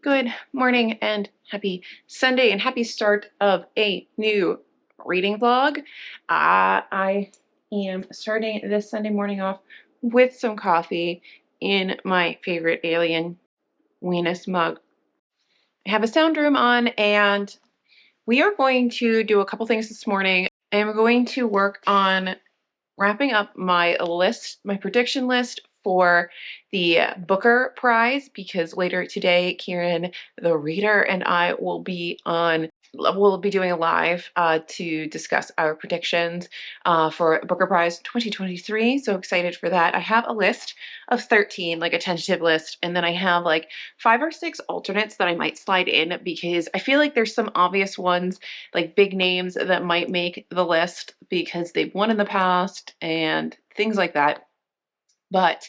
Good morning and happy Sunday and happy start of a new reading vlog. I am starting this Sunday morning off with some coffee in my favorite Alien Venus mug. I have a sound room on and we are going to do a couple things this morning. I am going to work on wrapping up my list, my prediction list for the Booker Prize, because later today, Kieran, the reader, and I will be doing a live to discuss our predictions for Booker Prize 2023. So excited for that. I have a list of 13, like a tentative list, and then I have like 5 or 6 alternates that I might slide in because I feel like there's some obvious ones, like big names that might make the list because they've won in the past and things like that. But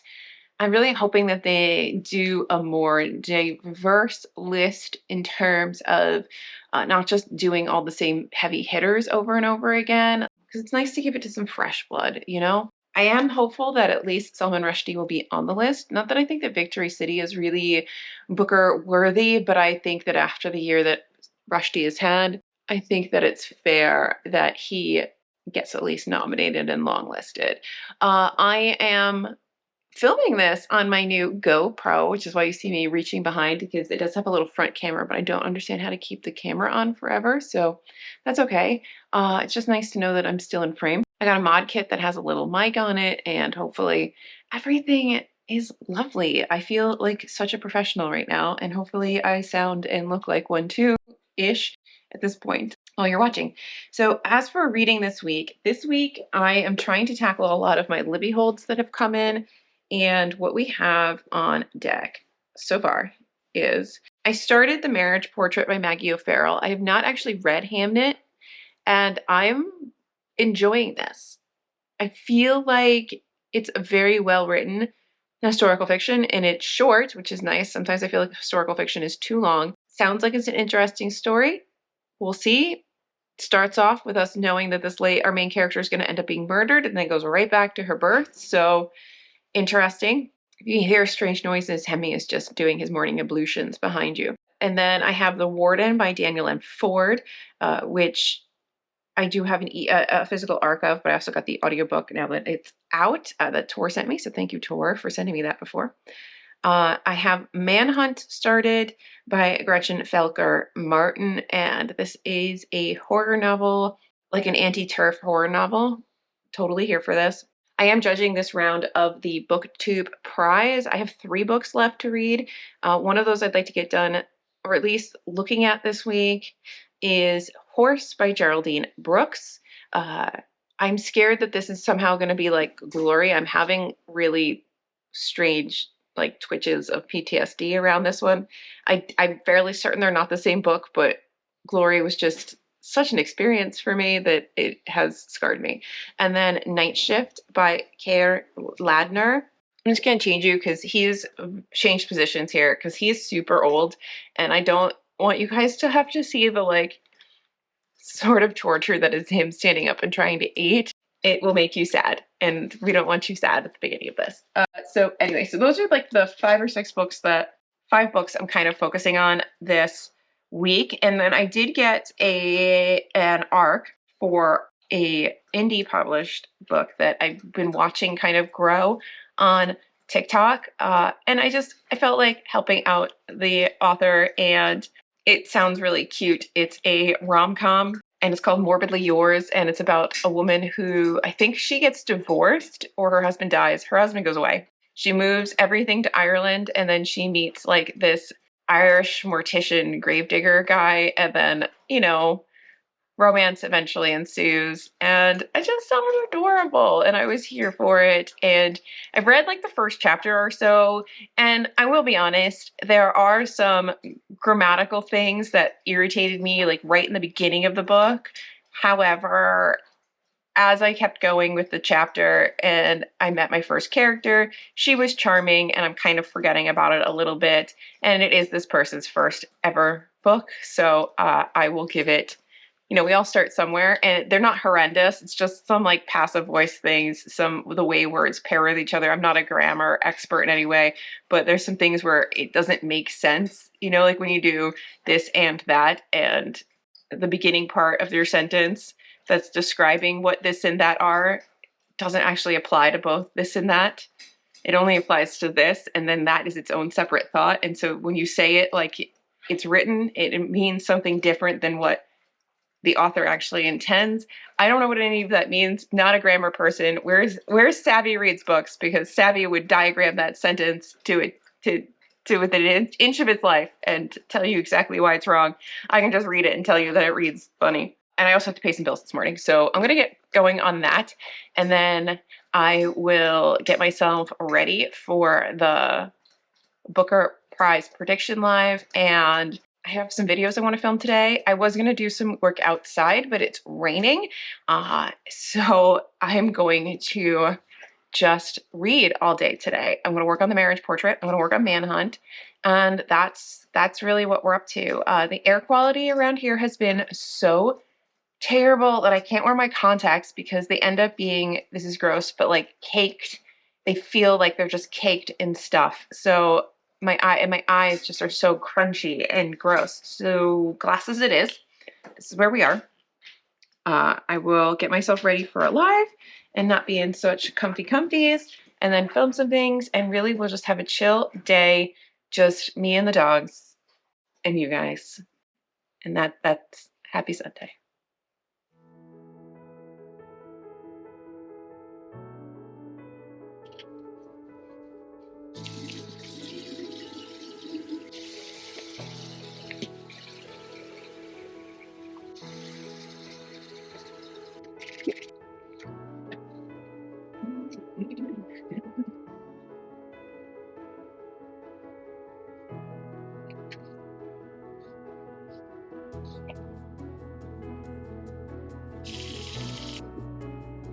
I'm really hoping that they do a more diverse list in terms of not just doing all the same heavy hitters over and over again, because it's nice to give it to some fresh blood, you know? I am hopeful that at least Salman Rushdie will be on the list. Not that I think that Victory City is really Booker worthy, but I think that after the year that Rushdie has had, I think that it's fair that he gets at least nominated and longlisted. I am filming this on my new GoPro, which is why you see me reaching behind, because it does have a little front camera, but I don't understand how to keep the camera on forever, so that's okay. It's just nice to know that I'm still in frame. I got a mod kit that has a little mic on it, and hopefully everything is lovely. I feel like such a professional right now, and hopefully I sound and look like one too-ish at this point while you're watching. So as for reading this week I am trying to tackle a lot of my Libby holds that have come in. And what we have on deck so far is I started The Marriage Portrait by Maggie O'Farrell. I have not actually read Hamnet, and I'm enjoying this. I feel like it's a very well written historical fiction, and it's short, which is nice. Sometimes I feel like historical fiction is too long. Sounds like it's an interesting story. We'll see. Starts off with us knowing that our main character is going to end up being murdered, and then goes right back to her birth. So interesting. If you hear strange noises, Hemi is just doing his morning ablutions behind you. And then I have The Warden by Daniel M. Ford, which I do have a physical arc of, but I also got the audiobook now that it's out that Tor sent me. So thank you, Tor, for sending me that before. I have Manhunt started by Gretchen Felker Martin, and this is a horror novel, like an anti-turf horror novel. Totally here for this. I am judging this round of the BookTube Prize. I have 3 books left to read. One of those I'd like to get done, or at least looking at this week, is Horse by Geraldine Brooks. I'm scared that this is somehow going to be like Glory. I'm having really strange like twitches of PTSD around this one. I'm fairly certain they're not the same book, but Glory was just such an experience for me that it has scarred me. And then Nightshift by K.R. Ladner. I'm just going to change you because he's changed positions here because he's super old and I don't want you guys to have to see the like sort of torture that is him standing up and trying to eat. It will make you sad, and we don't want you sad at the beginning of this. So anyway, so those are like the 5 or 6 books 5 books I'm kind of focusing on this week. And then I did get an arc for a indie published book that I've been watching kind of grow on TikTok. And I felt like helping out the author, and it sounds really cute. It's a rom-com and it's called Morbidly Yours, and it's about a woman who, I think she gets divorced or her husband dies. Her husband goes away. She moves everything to Ireland, and then she meets like this Irish mortician gravedigger guy, and then, you know, romance eventually ensues, and it just sounded adorable, and I was here for it. And I've read like the first chapter or so, and I will be honest, there are some grammatical things that irritated me like right in the beginning of the book. However, as I kept going with the chapter and I met my first character, she was charming, and I'm kind of forgetting about it a little bit, and it is this person's first ever book, so I will give it you know, we all start somewhere, and they're not horrendous. It's just some like passive voice things, the way words pair with each other. I'm not a grammar expert in any way, but there's some things where it doesn't make sense. You know, like when you do this and that, and the beginning part of your sentence that's describing what this and that are doesn't actually apply to both this and that. It only applies to this, and then that is its own separate thought. And so when you say it like it's written, it means something different than what the author actually intends. I don't know what any of that means. Not a grammar person. Where's Savvy reads books, because Savvy would diagram that sentence to within an inch of its life and tell you exactly why it's wrong. I can just read it and tell you that it reads funny. And I also have to pay some bills this morning, so I'm gonna get going on that, and then I will get myself ready for the Booker Prize Prediction Live, and I have some videos I want to film today. I was going to do some work outside, but it's raining. So I'm going to just read all day today. I'm going to work on the marriage portrait. I'm going to work on Manhunt. And that's really what we're up to. The air quality around here has been so terrible that I can't wear my contacts because they end up being, this is gross, but like caked. They feel like they're just caked in stuff. So my eyes just are so crunchy and gross. So glasses it is. This is where we are. I will get myself ready for a live and not be in such comfies, and then film some things, and really we'll just have a chill day, just me and the dogs and you guys. And that's happy Sunday.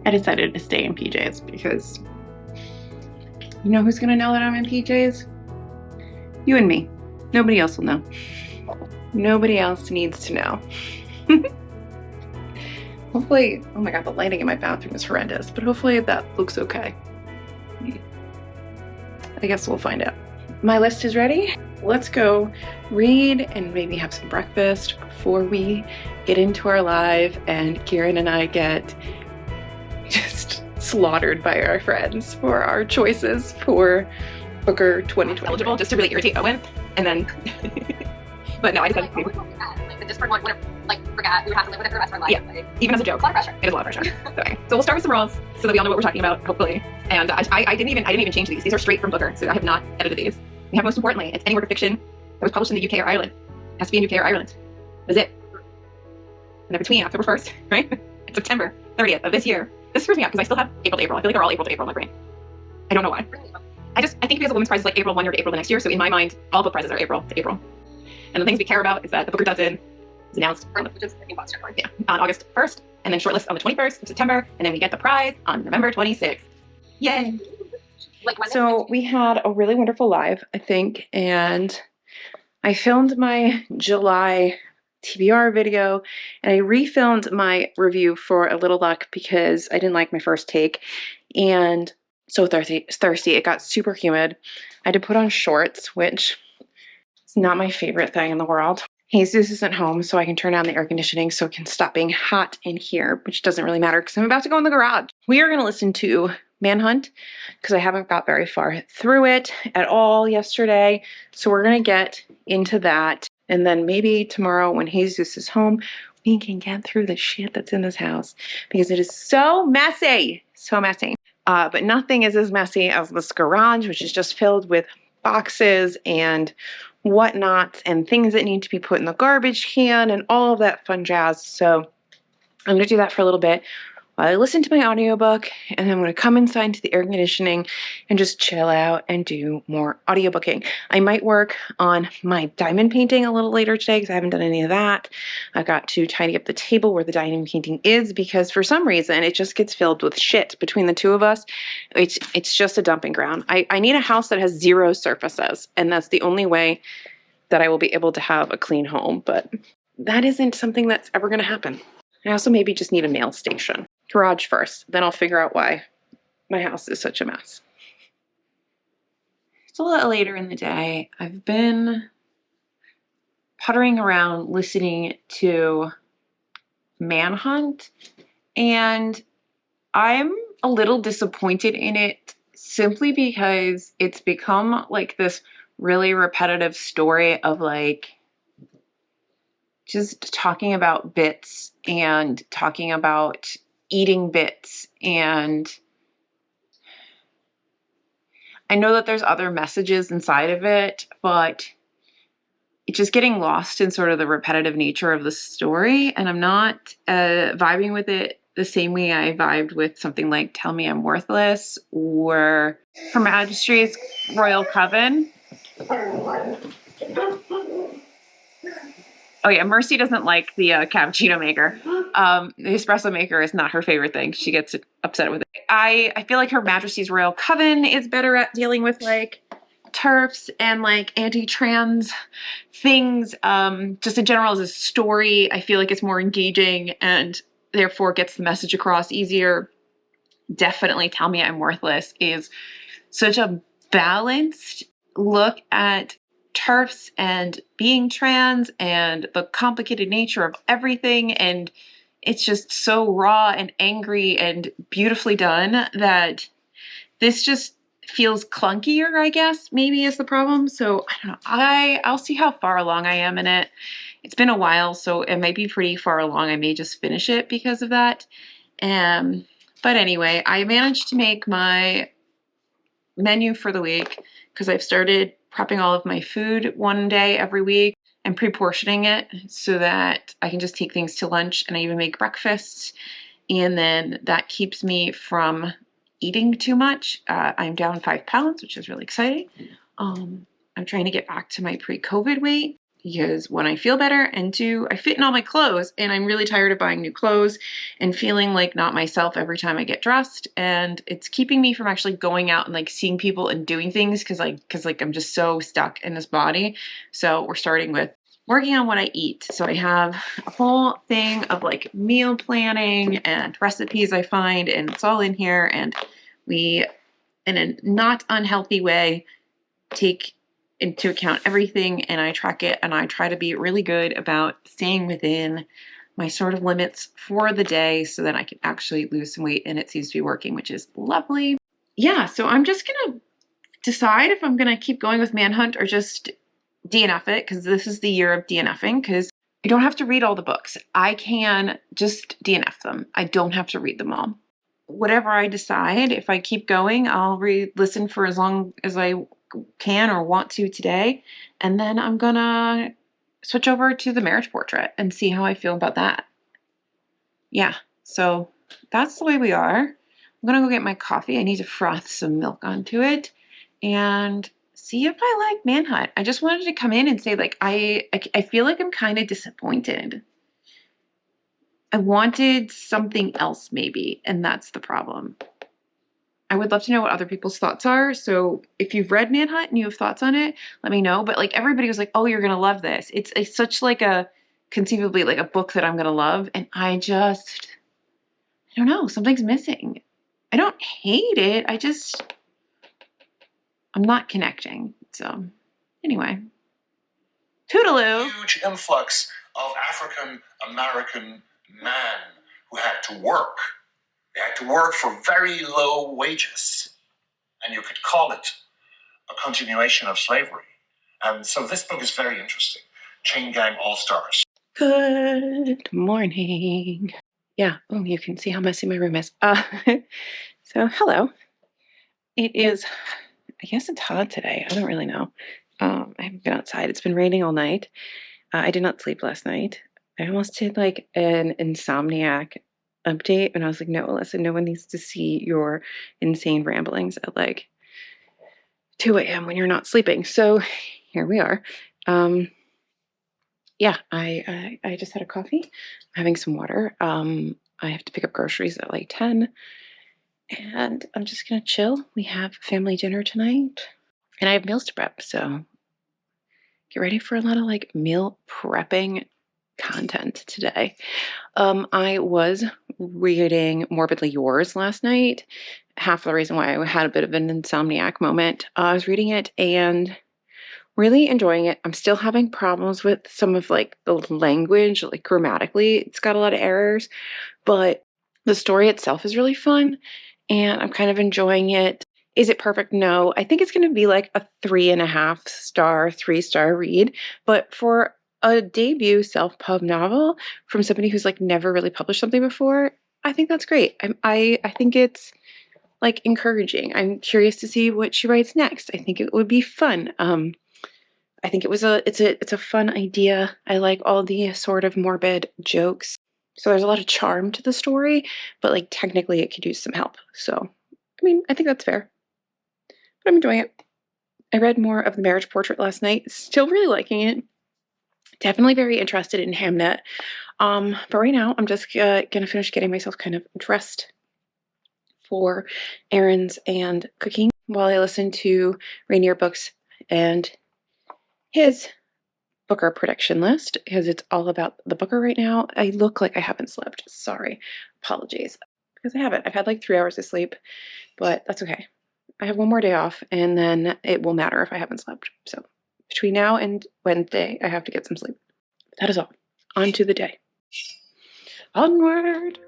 I decided to stay in PJs because you know who's gonna know that I'm in PJs? You and me. Nobody else will know. Nobody else needs to know. Hopefully, oh my god, the lighting in my bathroom is horrendous, but hopefully that looks okay. I guess we'll find out. My list is ready. Let's go read and maybe have some breakfast before we get into our live and Kieran and I get just slaughtered by our friends for our choices for Booker 2020. Eligible, just to really irritate Owen, and then but no, I decided like the Discord one would have like forgot we would have to live with it for the rest of our life. Yeah, like, even as a joke. It's a lot of pressure. It is a lot of pressure. Okay. So we'll start with some rules so that we all know what we're talking about, hopefully. And I didn't even change these. These are straight from Booker, so I have not edited these. We have, most importantly, it's any work of fiction that was published in the UK or Ireland. It has to be in UK or Ireland. That's it. And then between October 1st, right, and September 30th of this year. This screws me up because I still have April to April. I feel like they're all April to April in my brain. I don't know why. I think because the women's prize is like April 1 year to April the next year, so in my mind, all book prizes are April to April. And the things we care about is that the Booker Dozen is announced on August 1st, and then shortlist on the 21st of September, and then we get the prize on November 26th. Yay! So we had a really wonderful live, I think, and I filmed my July TBR video, and I refilmed my review for A Little Luck because I didn't like my first take, and so thirsty. It got super humid. I had to put on shorts, which is not my favorite thing in the world. Jesus isn't home, so I can turn on the air conditioning so it can stop being hot in here, which doesn't really matter because I'm about to go in the garage. We are going to listen to Manhunt because I haven't got very far through it at all yesterday, so we're going to get into that. And then maybe tomorrow when Jesus is home, we can get through the shit that's in this house because it is so messy. So messy. But nothing is as messy as this garage, which is just filled with boxes and whatnot and things that need to be put in the garbage can and all of that fun jazz. So I'm going to do that for a little bit while I listen to my audiobook, and then I'm going to come inside to the air conditioning and just chill out and do more audiobooking. I might work on my diamond painting a little later today because I haven't done any of that. I've got to tidy up the table where the diamond painting is because for some reason it just gets filled with shit between the two of us. It's just a dumping ground. I need a house that has 0 surfaces, and that's the only way that I will be able to have a clean home, but that isn't something that's ever going to happen. I also maybe just need a mail station. Garage first, then I'll figure out why my house is such a mess. It's a little later in the day. I've been puttering around listening to Manhunt, and I'm a little disappointed in it simply because it's become like this really repetitive story of like just talking about bits and talking about eating bits. And I know that there's other messages inside of it, but it's just getting lost in sort of the repetitive nature of the story. And I'm not vibing with it the same way I vibed with something like Tell Me I'm Worthless or Her Majesty's Royal Coven. Oh yeah, Mercy doesn't like the cappuccino maker. The espresso maker is not her favorite thing. She gets upset with it. I feel like Her Majesty's Royal Coven is better at dealing with like TERFs and like anti-trans things. Just in general as a story, I feel like it's more engaging and therefore gets the message across easier. Definitely Tell Me I'm Worthless is such a balanced look at TERFs and being trans and the complicated nature of everything. And it's just so raw and angry and beautifully done that this just feels clunkier, I guess, maybe is the problem. So I don't know. I'll see how far along I am in it. It's been a while, so it might be pretty far along. I may just finish it because of that. But anyway, I managed to make my menu for the week because I've started prepping all of my food one day every week and pre-portioning it so that I can just take things to lunch, and I even make breakfasts, and then that keeps me from eating too much. I'm down 5 pounds, which is really exciting. I'm trying to get back to my pre-COVID weight because when I feel better and two, I fit in all my clothes, and I'm really tired of buying new clothes and feeling like not myself every time I get dressed. And it's keeping me from actually going out and like seeing people and doing things because I'm just so stuck in this body. So we're starting with working on what I eat. So I have a whole thing of like meal planning and recipes I find, and it's all in here. And we, in a not unhealthy way, take into account everything, and I track it, and I try to be really good about staying within my sort of limits for the day so that I can actually lose some weight, and it seems to be working, which is lovely. Yeah, so I'm just gonna decide if I'm gonna keep going with Manhunt or just DNF it, because this is the year of DNFing, because I don't have to read all the books. I can just DNF them. I don't have to read them all. Whatever I decide, if I keep going, I'll listen for as long as I can or want to today, and then I'm gonna switch over to the marriage portrait and see how I feel about that. Yeah, so that's the way we are. I'm gonna go get my coffee. I need to froth some milk onto it and see if I like Manhunt. I just wanted to come in and say, like, I feel like I'm kind of disappointed. I wanted something else maybe, and that's the problem. I would love to know what other people's thoughts are. So if you've read Manhunt and you have thoughts on it, let me know. But like everybody was like, oh, you're going to love this. It's such like a conceivably like a book that I'm going to love. And I don't know. Something's missing. I don't hate it. I'm not connecting. So anyway, toodaloo. Huge influx of African American men who had to work. They had to work for very low wages. And you could call it a continuation of slavery. And so this book is very interesting. Chain Gang Allstars. Good morning. Yeah. Oh, you can see how messy my room is. So hello. It is, I guess it's hot today. I don't really know. I haven't been outside. It's been raining all night. I did not sleep last night. I almost did like an insomniac update, and I was like, no, Alyssa, no one needs to see your insane ramblings at like 2 a.m. when you're not sleeping. So here we are. Yeah, I just had a coffee. I'm having some water. I have to pick up groceries at like 10, and I'm just gonna chill. We have family dinner tonight, and I have meals to prep, so get ready for a lot of like meal prepping content today. I was reading Morbidly Yours last night. Half the reason why I had a bit of an insomniac moment. I was reading it and really enjoying it. I'm still having problems with some of like the language, like grammatically, it's got a lot of errors, but the story itself is really fun and I'm kind of enjoying it. Is it perfect? No. I think it's going to be like a 3.5 star, 3-star read, but for a debut self-pub novel from somebody who's like never really published something before, I think that's great. I think it's like encouraging. I'm curious to see what she writes next. I think it would be fun. I think it's a fun idea. I like all the sort of morbid jokes. So there's a lot of charm to the story, but like technically it could use some help. So, I mean, I think that's fair. But I'm enjoying it. I read more of The Marriage Portrait last night. Still really liking it. Definitely very interested in Hamnet. But right now I'm just gonna finish getting myself kind of dressed for errands and cooking while I listen to Rainier Books and his Booker prediction list because it's all about the Booker right now. I look like I haven't slept. Sorry. Apologies. Because I haven't. I've had like 3 hours of sleep, but that's okay. I have one more day off and then it will matter if I haven't slept. So between now and Wednesday, I have to get some sleep. That is all. On to the day. Onward.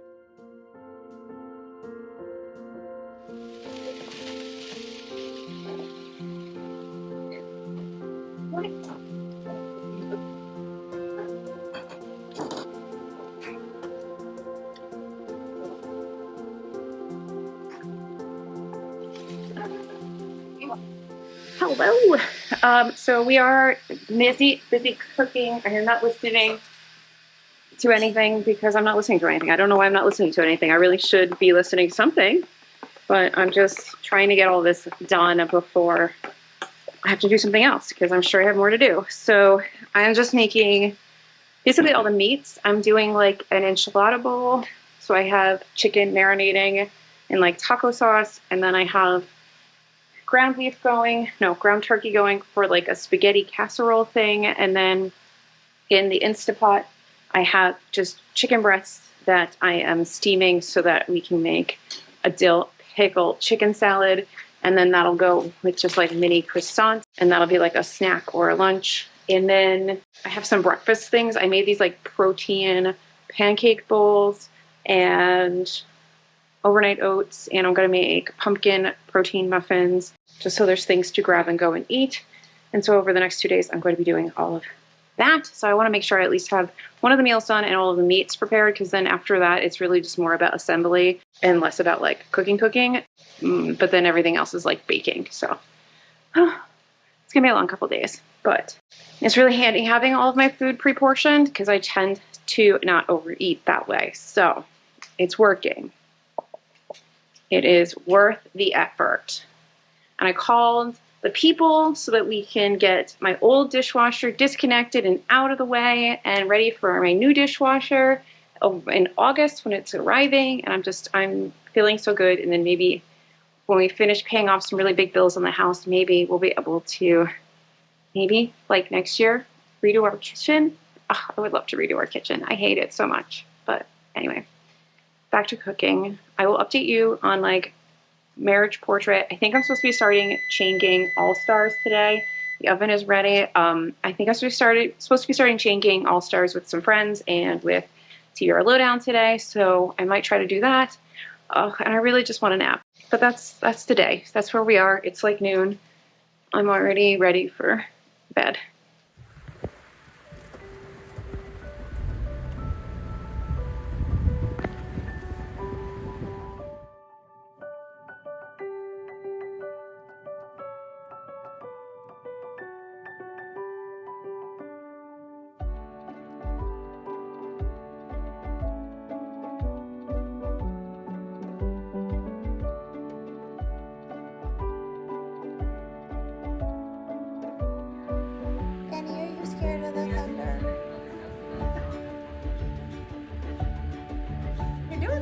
Hello. So we are busy cooking. I am not listening to anything because I'm not listening to anything. I don't know why I'm not listening to anything. I really should be listening to something, but I'm just trying to get all this done before I have to do something else because I'm sure I have more to do. So I'm just making basically all the meats. I'm doing like an enchilada bowl. So I have chicken marinating in like taco sauce, and then I have ground turkey going for like a spaghetti casserole thing. And then in the Instapot, I have just chicken breasts that I am steaming so that we can make a dill pickle chicken salad. And then that'll go with just like mini croissants, and that'll be like a snack or a lunch. And then I have some breakfast things. I made these like protein pancake bowls and overnight oats, and I'm going to make pumpkin protein muffins just so there's things to grab and go and eat. And so over the next 2 days, I'm going to be doing all of that. So I want to make sure I at least have one of the meals done and all of the meats prepared, because then after that, it's really just more about assembly and less about like cooking. But then everything else is like baking. So it's going to be a long couple days, but it's really handy having all of my food pre-portioned because I tend to not overeat that way. So it's working. It is worth the effort. And I called the people so that we can get my old dishwasher disconnected and out of the way and ready for my new dishwasher in August when it's arriving. And I'm feeling so good. And then maybe when we finish paying off some really big bills on the house, maybe we'll be able to, like next year, redo our kitchen. Oh, I would love to redo our kitchen. I hate it so much. But anyway, back to cooking. I will update you on like Marriage Portrait. I think I'm supposed to be starting chain gang Allstars today. The oven is ready. I think I'm supposed to be starting chain gang Allstars with some friends and with TBR Lowdown today. So I might try to do that. And I really just want a nap. But that's today. That's where we are. It's like noon. I'm already ready for bed.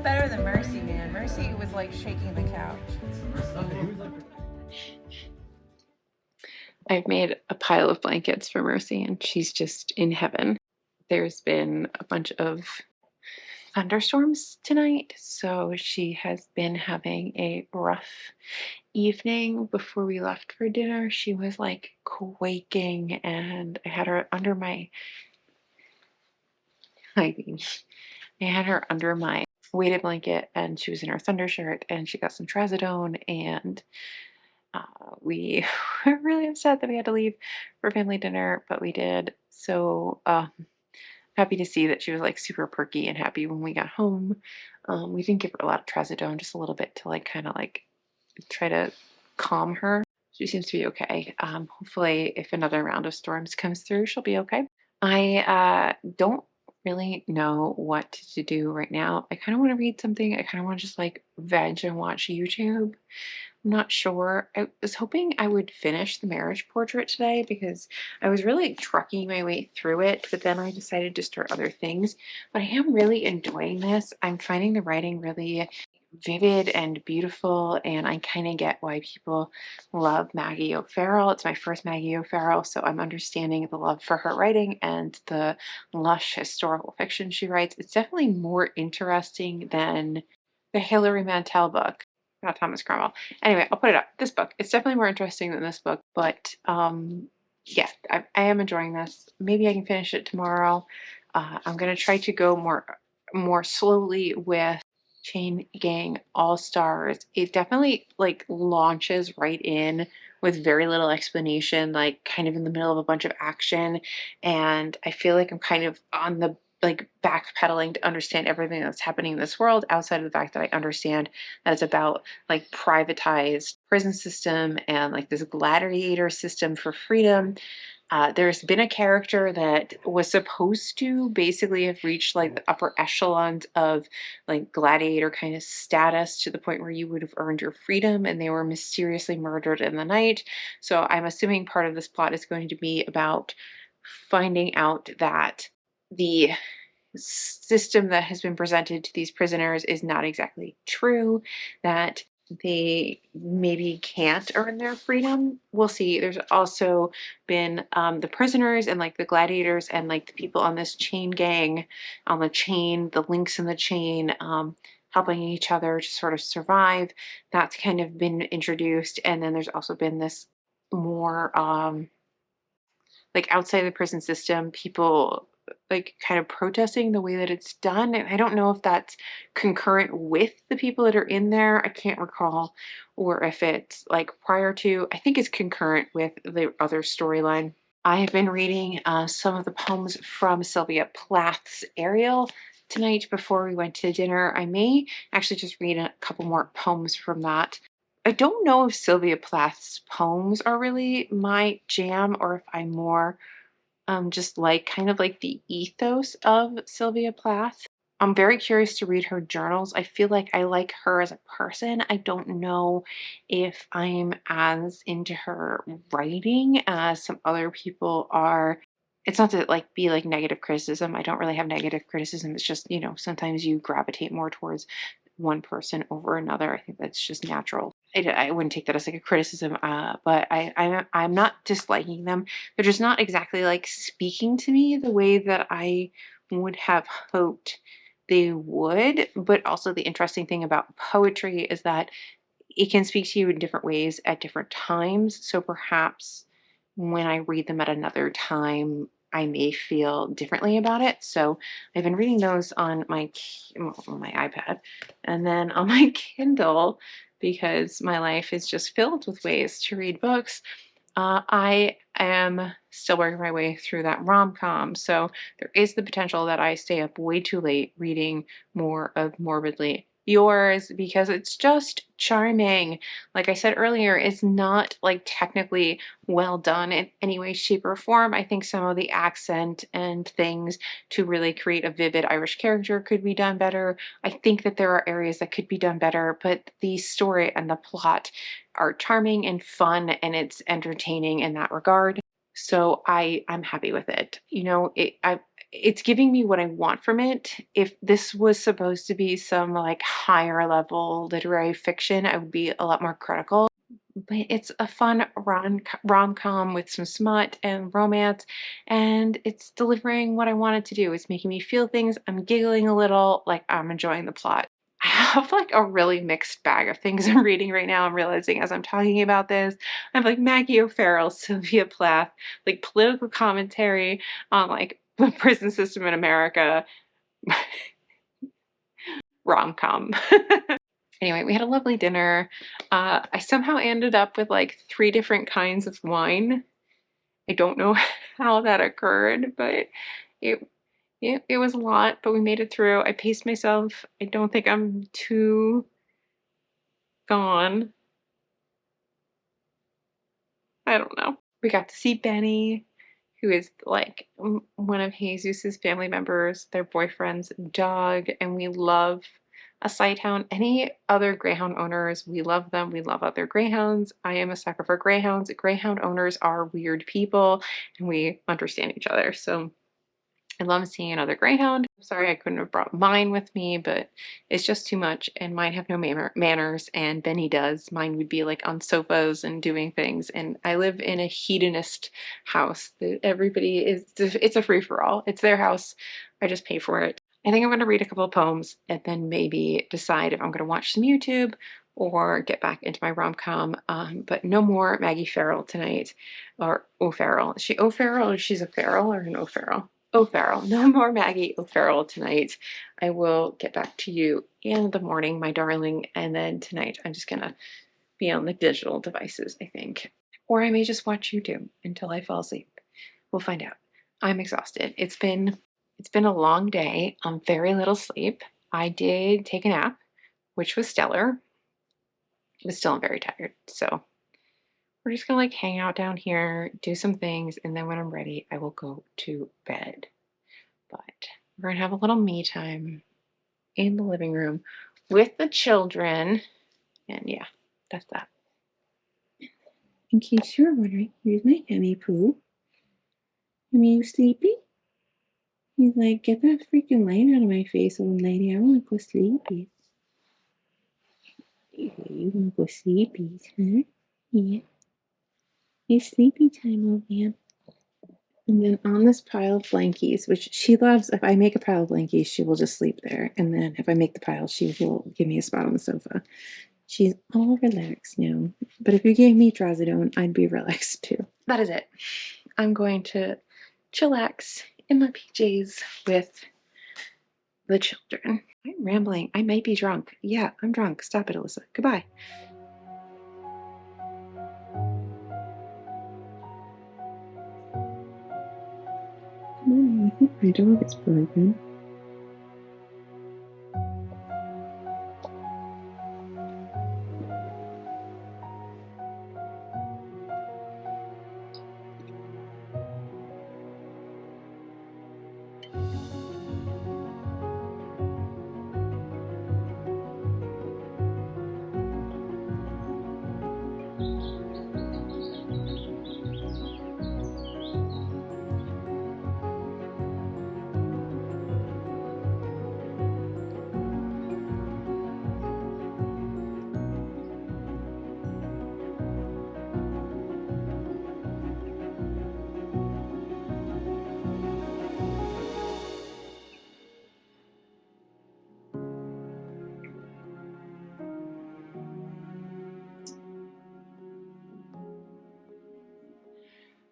Better than Mercy, man. Mercy was like shaking the couch. I've made a pile of blankets for Mercy and she's just in heaven. there's been a bunch of thunderstorms tonight, so she has been having a rough evening. Before we left for dinner, she was like quaking, and I had her under my I mean, I had her under my weighted blanket, and she was in her thunder shirt, and she got some trazodone, and we were really upset that we had to leave for family dinner, but we did. So happy to see that she was like super perky and happy when we got home. We didn't give her a lot of trazodone, just a little bit to like kind of like try to calm her. She seems to be okay. Hopefully, if another round of storms comes through, she'll be okay. I don't really know what to do right now. I kind of want to read something. I kind of want to just like veg and watch YouTube. I'm not sure. I was hoping I would finish the marriage portrait today because I was really trucking my way through it, but then I decided to start other things. But I am really enjoying this. I'm finding the writing really vivid and beautiful, and I kind of get why people love Maggie O'Farrell. It's my first Maggie O'Farrell, so I'm understanding the love for her writing and the lush historical fiction she writes. It's definitely more interesting than the Hilary Mantel book, not Thomas Cromwell. Anyway, I'll put it up. This book, it's definitely more interesting than this book, but yeah, I am enjoying this. Maybe I can finish it tomorrow. I'm gonna try to go more slowly with Chain Gang Allstars. It definitely like launches right in with very little explanation, like kind of in the middle of a bunch of action, and I feel like I'm kind of on the like backpedaling to understand everything that's happening in this world outside of the fact that I understand that it's about like privatized prison system and like this gladiator system for freedom. There's been a character that was supposed to basically have reached like the upper echelons of like gladiator kind of status to the point where you would have earned your freedom, and they were mysteriously murdered in the night. So I'm assuming part of this plot is going to be about finding out that the system that has been presented to these prisoners is not exactly true, that they maybe can't earn their freedom. We'll see. There's also been the prisoners and like the gladiators and like the people on this chain gang, on the chain, the links in the chain, helping each other to sort of survive. That's kind of been introduced. And then there's also been this more like outside the prison system, people like kind of protesting the way that it's done. And I don't know if that's concurrent with the people that are in there. I can't recall, or if it's like prior to. I think it's concurrent with the other storyline. I have been reading some of the poems from Sylvia Plath's Ariel tonight before we went to dinner. I may actually just read a couple more poems from that. I don't know if Sylvia Plath's poems are really my jam, or if I'm more just like kind of like the ethos of Sylvia Plath. I'm very curious to read her journals. I feel like I like her as a person. I don't know if I'm as into her writing as some other people are. It's not to like be like negative criticism. I don't really have negative criticism. It's just, sometimes you gravitate more towards one person over another. I think that's just natural. I wouldn't take that as like a criticism, but I'm not disliking them. They're just not exactly like speaking to me the way that I would have hoped they would. But also the interesting thing about poetry is that it can speak to you in different ways at different times. So perhaps when I read them at another time, I may feel differently about it. So I've been reading those on my iPad, and then on my Kindle, because my life is just filled with ways to read books. I am still working my way through that rom-com, so there is the potential that I stay up way too late reading more of Morbidly Yours because it's just charming. Like I said earlier, it's not like technically well done in any way, shape, or form. I think some of the accent and things to really create a vivid Irish character could be done better. I think that there are areas that could be done better, but the story and the plot are charming and fun, and it's entertaining in that regard. So I'm happy with it. It's giving me what I want from it. If this was supposed to be some like higher level literary fiction, I would be a lot more critical. but it's a fun rom-com with some smut and romance, and it's delivering what I wanted to do. It's making me feel things. I'm giggling a little, like I'm enjoying the plot. I have like a really mixed bag of things I'm reading right now. I'm realizing as I'm talking about this, I have like Maggie O'Farrell, Sylvia Plath, like political commentary on like the prison system in America, rom-com. Anyway, we had a lovely dinner. I somehow ended up with like 3 different kinds of wine. I don't know how that occurred, but it, it was a lot, but we made it through. I paced myself. I don't think I'm too gone. I don't know. We got to see Benny, who is like one of Jesus's family members, their boyfriend's dog, and we love a sighthound. Any other greyhound owners, we love them. We love other greyhounds. I am a sucker for greyhounds. Greyhound owners are weird people, and we understand each other. So I love seeing another greyhound. Sorry I couldn't have brought mine with me, but it's just too much, and mine have no manners, and Benny does. Mine would be like on sofas and doing things, and I live in a hedonist house that everybody is, it's a free-for-all. It's their house. I just pay for it. I think I'm going to read a couple of poems and then maybe decide if I'm going to watch some YouTube or get back into my rom-com, but no more Maggie Farrell tonight, or O'Farrell. Is she O'Farrell, or she's a Farrell, or an O'Farrell? O'Farrell. No more Maggie O'Farrell tonight. I will get back to you in the morning, my darling, and then tonight I'm just gonna be on the digital devices, I think. Or I may just watch YouTube until I fall asleep. We'll find out. I'm exhausted. It's been a long day on very little sleep. I did take a nap, which was stellar, but still I'm very tired. So we're just gonna like hang out down here, do some things, and then when I'm ready, I will go to bed. But we're gonna have a little me time in the living room with the children. And yeah, that's that. In case you're wondering, here's my Emmy Pooh. Emmy, you sleepy? He's like, get that freaking light out of my face, old lady. I wanna go sleepy. Yeah, you wanna go sleepy, huh? Yeah. It's sleepy time, old man. And then on this pile of blankies, which she loves, if I make a pile of blankies, she will just sleep there. And then if I make the pile, she will give me a spot on the sofa. She's all relaxed now. But if you gave me trazodone, I'd be relaxed too. That is it. I'm going to chillax in my PJs with the children. I'm rambling. I might be drunk. Yeah, I'm drunk. Stop it, Alyssa. Goodbye. I think my dog is broken.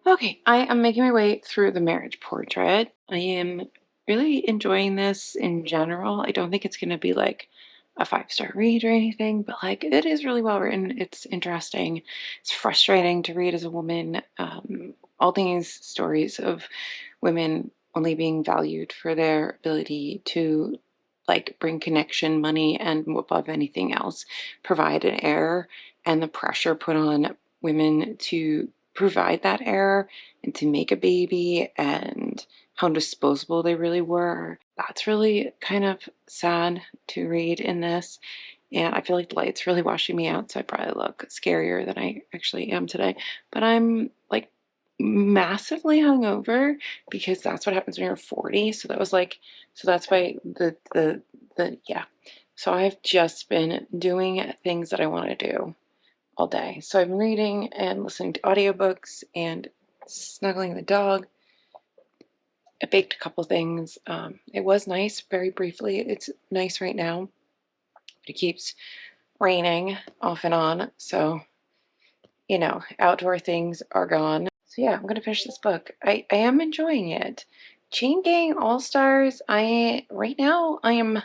Okay, I am making my way through the marriage portrait. I am really enjoying this in general. I don't think it's going to be like a 5-star read or anything, but like it is really well written. It's interesting. It's frustrating to read as a woman. All these stories of women only being valued for their ability to like bring connection, money, and above anything else, provide an heir, and the pressure put on women to provide that heir and to make a baby, and how disposable they really were. That's really kind of sad to read in this. And I feel like the light's really washing me out, so I probably look scarier than I actually am today. But I'm like massively hungover because that's what happens when you're 40. So that was like, so that's why yeah. So I've just been doing things that I want to do all day. So I've been reading and listening to audiobooks and snuggling the dog. I baked a couple things. It was nice very briefly. It's nice right now, but it keeps raining off and on. So, you know, outdoor things are gone. So yeah, I'm going to finish this book. I am enjoying it. Chain Gang Allstars, right now I am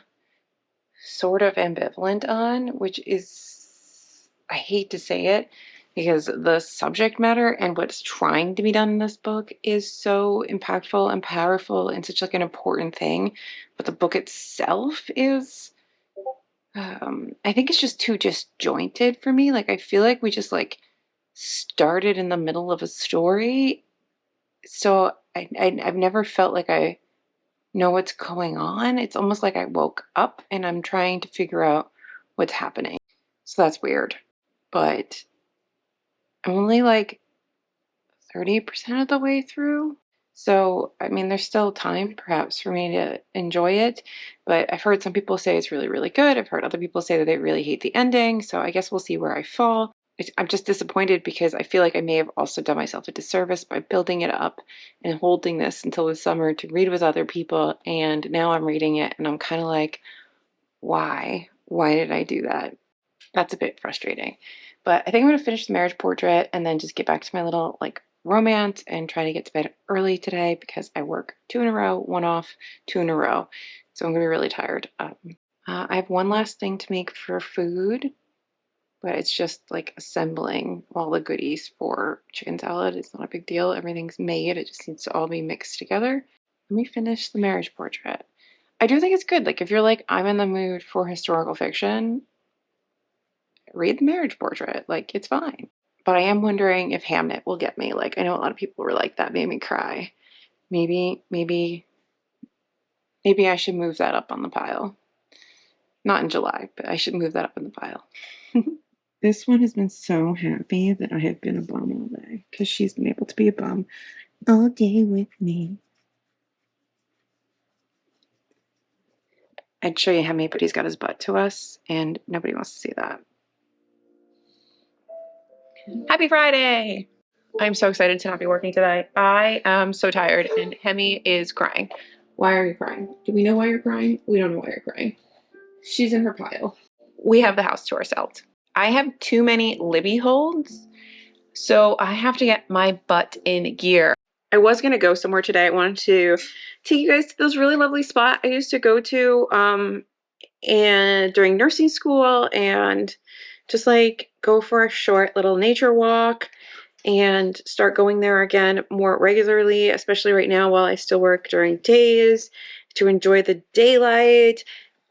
sort of ambivalent on, which is, I hate to say it, because the subject matter and what's trying to be done in this book is so impactful and powerful and such like an important thing, but the book itself is, I think it's just too disjointed for me. Like I feel like we just like started in the middle of a story, so I've never felt like I know what's going on. It's almost like I woke up and I'm trying to figure out what's happening. So that's weird. But I'm only like 30% of the way through. So, I mean, there's still time perhaps for me to enjoy it. But I've heard some people say it's really, really good. I've heard other people say that they really hate the ending. So I guess we'll see where I fall. I'm just disappointed because I feel like I may have also done myself a disservice by building it up and holding this until the summer to read with other people. And now I'm reading it and I'm kind of like, why? Why did I do that? That's a bit frustrating. But I think I'm going to finish the marriage portrait and then just get back to my little like romance and try to get to bed early today because I work 2 in a row, 1 off, 2 in a row. So I'm going to be really tired. I have one last thing to make for food, but it's just like assembling all the goodies for chicken salad. It's not a big deal. Everything's made. It just needs to all be mixed together. Let me finish the marriage portrait. I do think it's good. Like if you're like, I'm in the mood for historical fiction, read the marriage portrait. Like it's fine. But I am wondering if Hamnet will get me. Like I know a lot of people were like, that made me cry. Maybe I should move that up on the pile. Not in July, but I should move that up in the pile. This one has been so happy that I have been a bum all day because she's been able to be a bum all day with me. I'd show you Hemi, but he's got his butt to us and nobody wants to see that. Happy Friday! I'm so excited to not be working today. I am so tired and Hemi is crying. Why are you crying? Do we know why you're crying? We don't know why you're crying. She's in her pile. We have the house to ourselves. I have too many Libby holds, so I have to get my butt in gear. I was going to go somewhere today. I wanted to take you guys to this really lovely spot I used to go to and during nursing school and just like go for a short little nature walk and start going there again more regularly, especially right now while I still work during days, to enjoy the daylight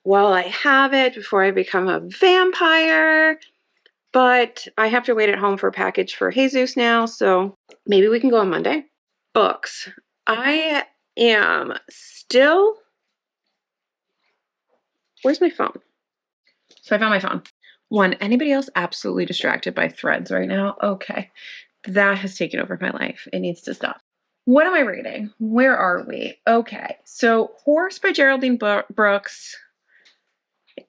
while I have it before I become a vampire. But I have to wait at home for a package for Jesus now, so maybe we can go on Monday. Books. I am still... Where's my phone? So I found my phone. One, anybody else absolutely distracted by Threads right now? Okay. That has taken over my life. It needs to stop. What am I reading? Where are we? Okay. So Horse by Geraldine Brooks.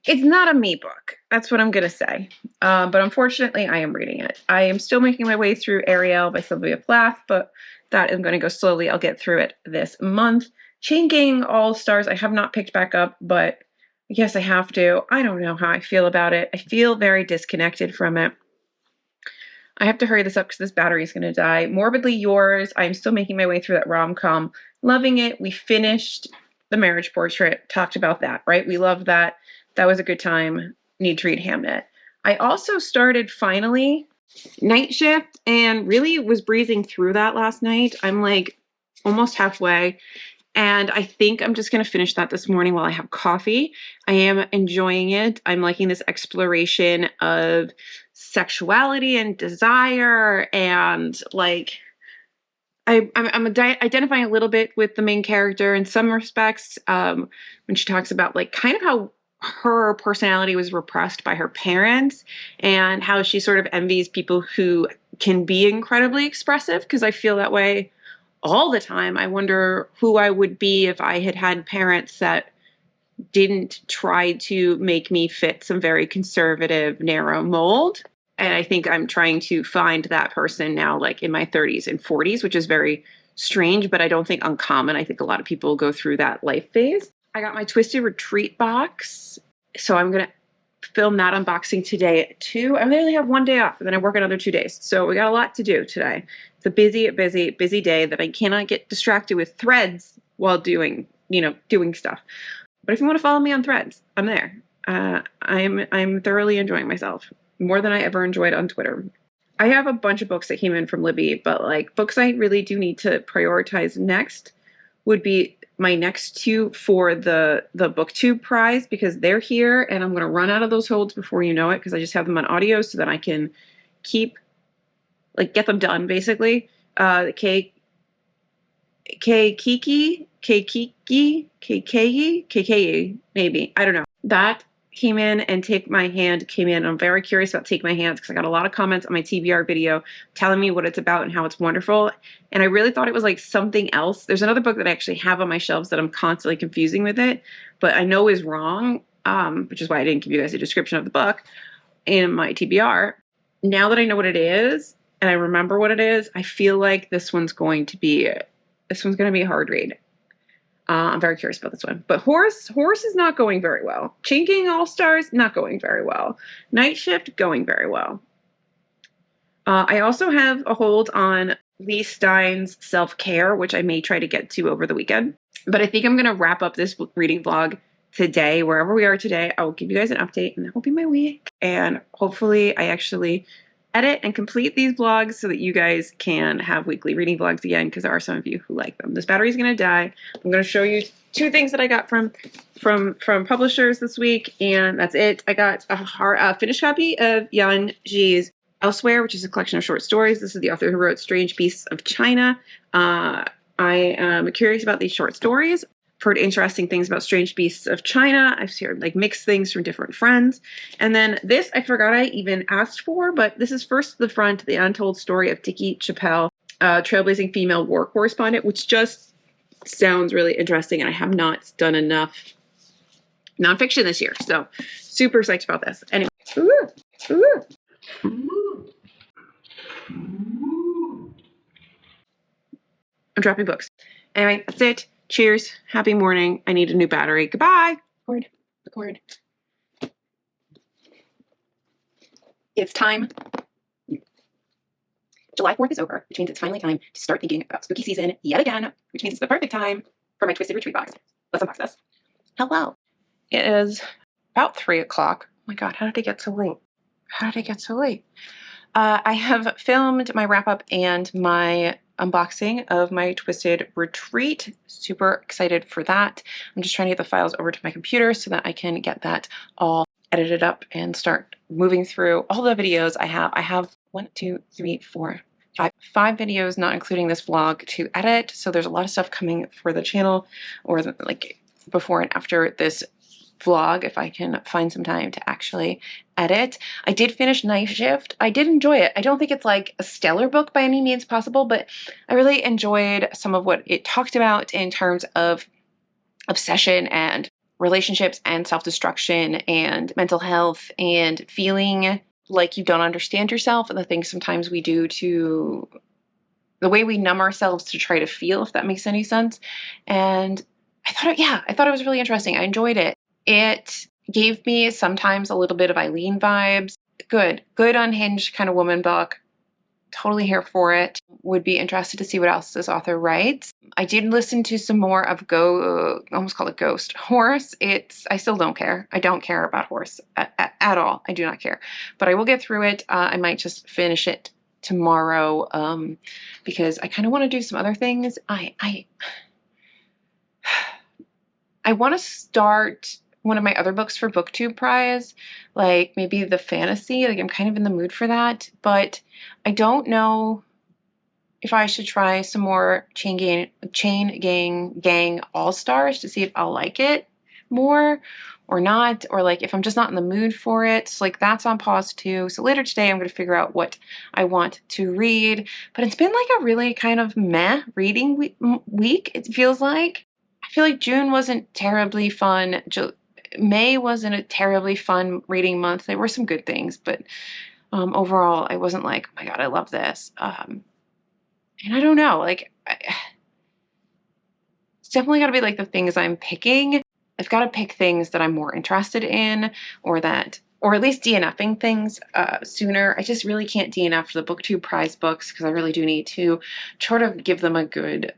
It's not a me book. That's what I'm going to say. But unfortunately, I am reading it. I am still making my way through Ariel by Sylvia Plath, but that is going to go slowly. I'll get through it this month. Chain Gang Allstars, I have not picked back up, but I guess I have to. I don't know how I feel about it. I feel very disconnected from it. I have to hurry this up because this battery is going to die. Morbidly Yours. I'm still making my way through that rom-com. Loving it. We finished the marriage portrait. Talked about that, right? We loved that. That was a good time. Need to read Hamnet. I also started finally Nightshift and really was breezing through that last night. I'm like almost halfway. And I think I'm just going to finish that this morning while I have coffee. I am enjoying it. I'm liking this exploration of sexuality and desire and like I'm identifying a little bit with the main character in some respects when she talks about like kind of how her personality was repressed by her parents and how she sort of envies people who can be incredibly expressive, because I feel that way all the time. I wonder who I would be if I had had parents that didn't try to make me fit some very conservative, narrow mold. And I think I'm trying to find that person now, like in my 30s and 40s, which is very strange, but I don't think uncommon. I think a lot of people go through that life phase. I got my Twisted Retreat box, so I'm going to film that unboxing today at 2. I only have one day off, and then I work another 2 days. So we got a lot to do today. It's a busy day that I cannot get distracted with Threads while doing stuff. But if you want to follow me on Threads, I'm there. I'm thoroughly enjoying myself, more than I ever enjoyed on Twitter. I have a bunch of books that came in from Libby, but like books I really do need to prioritize next would be my next 2 for the BookTube prize, because they're here and I'm going to run out of those holds before you know it, because I just have them on audio so that I can get them done basically. KKE, maybe. I don't know. That came in, and Take My Hand came in. I'm very curious about Take My Hand because I got a lot of comments on my TBR video telling me what it's about and how it's wonderful. And I really thought it was like something else. There's another book that I actually have on my shelves that I'm constantly confusing with it, but I know is wrong, which is why I didn't give you guys a description of the book in my TBR. Now that I know what it is and I remember what it is, I feel like this one's going to be a hard read. I'm very curious about this one. But Horse is not going very well. Chain Gang Allstars, not going very well. Nightshift, going very well. I also have a hold on Lee Stein's Self-Care, which I may try to get to over the weekend. But I think I'm going to wrap up this reading vlog today. Wherever we are today, I will give you guys an update, and that will be my week. And hopefully I actually edit and complete these vlogs so that you guys can have weekly reading vlogs again, because there are some of you who like them. This battery's going to die. I'm going to show you 2 things that I got from publishers this week, and that's it. I got a finished copy of Yan Ji's Elsewhere, which is a collection of short stories. This is the author who wrote Strange Beasts of China. I am curious about these short stories. I've heard interesting things about Strange Beasts of China. I've heard like mixed things from different friends. And then this, I forgot I even asked for, but this is First to the Front, the untold story of Tiki Chappelle, trailblazing female war correspondent, which just sounds really interesting. And I have not done enough nonfiction this year. So super psyched about this. Anyway. I'm dropping books. Anyway, that's it. Cheers. Happy morning. I need a new battery. Goodbye. Record. It's time. July 4th is over, which means it's finally time to start thinking about spooky season yet again, which means it's the perfect time for my Twisted Retreat box. Let's unbox this. Hello. It is about 3 o'clock. Oh my God, how did it get so late? I have filmed my wrap-up and my unboxing of my Twisted Retreat. Super excited for that. I'm just trying to get the files over to my computer so that I can get that all edited up and start moving through all the videos I have. I have 5 videos, not including this vlog, to edit. So there's a lot of stuff coming for the channel, or like before and after this vlog, if I can find some time to actually edit. I did finish Nightshift. I did enjoy it. I don't think it's like a stellar book by any means possible, but I really enjoyed some of what it talked about in terms of obsession and relationships and self-destruction and mental health and feeling like you don't understand yourself, and the things sometimes we do to the way we numb ourselves to try to feel, if that makes any sense. And I thought it was really interesting. I enjoyed it. It gave me sometimes a little bit of Eileen vibes. Good unhinged kind of woman book. Totally here for it. Would be interested to see what else this author writes. I did listen to some more of almost call it Ghost. Horse, I still don't care. I don't care about Horse at all. I do not care. But I will get through it. I might just finish it tomorrow because I kind of want to do some other things. I want to start one of my other books for BookTube prize, like maybe the fantasy. Like I'm kind of in the mood for that, but I don't know if I should try some more Chain Gang Allstars to see if I'll like it more or not, or like if I'm just not in the mood for it. So like that's on pause too. So later today I'm going to figure out what I want to read, but it's been like a really kind of meh reading week. It feels like. I feel like June wasn't terribly fun. May wasn't a terribly fun reading month. There were some good things, but Overall, I wasn't like, oh my God, I love this. And I don't know, like, it's definitely got to be like the things I'm picking. I've got to pick things that I'm more interested in, or at least DNFing things sooner. I just really can't DNF the BookTube prize books because I really do need to sort of give them a good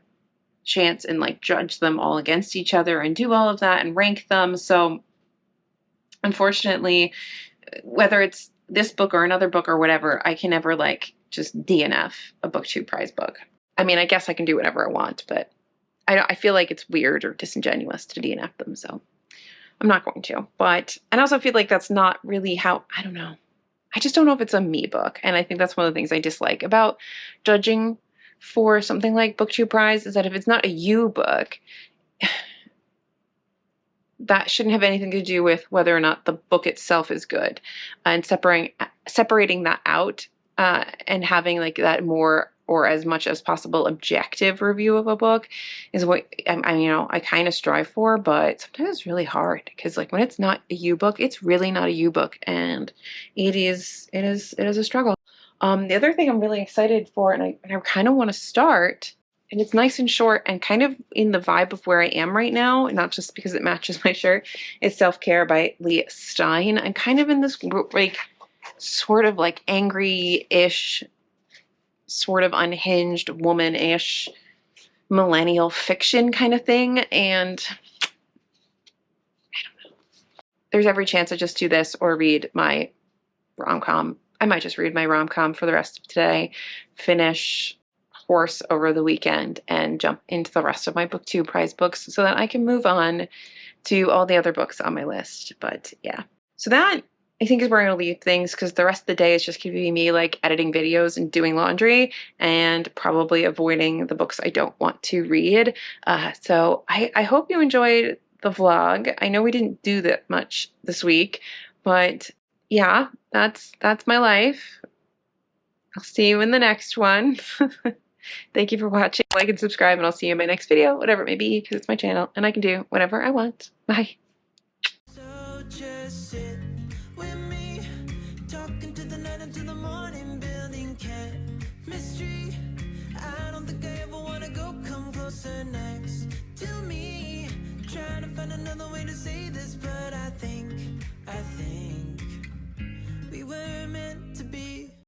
chance and like judge them all against each other and do all of that and rank them. So unfortunately, whether it's this book or another book or whatever, I can never like just DNF a BookTube prize book. I mean, I guess I can do whatever I want, but I feel like it's weird or disingenuous to DNF them, so I'm not going to. But I also feel like that's not really how, I don't know. I just don't know if it's a me book, and I think that's one of the things I dislike about judging for something like BookTube Prize is that if it's not a you book, that shouldn't have anything to do with whether or not the book itself is good. And separating that out and having like that more or as much as possible objective review of a book is what I kind of strive for, but sometimes it's really hard because like when it's not a you book, it's really not a you book, and it is a struggle. The other thing I'm really excited for, and I kind of want to start, and it's nice and short and kind of in the vibe of where I am right now, and not just because it matches my shirt, is Self-Care by Leah Stein. I'm kind of in this like sort of like angry-ish, sort of unhinged woman-ish millennial fiction kind of thing, and I don't know. There's every chance I just do this or read my rom-com. I might just read my rom-com for the rest of today, finish Horse over the weekend, and jump into the rest of my BookTube prize books so that I can move on to all the other books on my list. But yeah, so that I think is where I'm going to leave things, because the rest of the day is just going to be me like editing videos and doing laundry and probably avoiding the books I don't want to read. So I hope you enjoyed the vlog. I know we didn't do that much this week, but yeah, that's my life. I'll see you in the next one. Thank you for watching. Like and subscribe, and I'll see you in my next video, whatever it may be, because it's my channel and I can do whatever I want. Bye. So just sit with me, talking to the night until the morning, building chemistry. I don't think I ever wanna go come closer next to me, trying to find another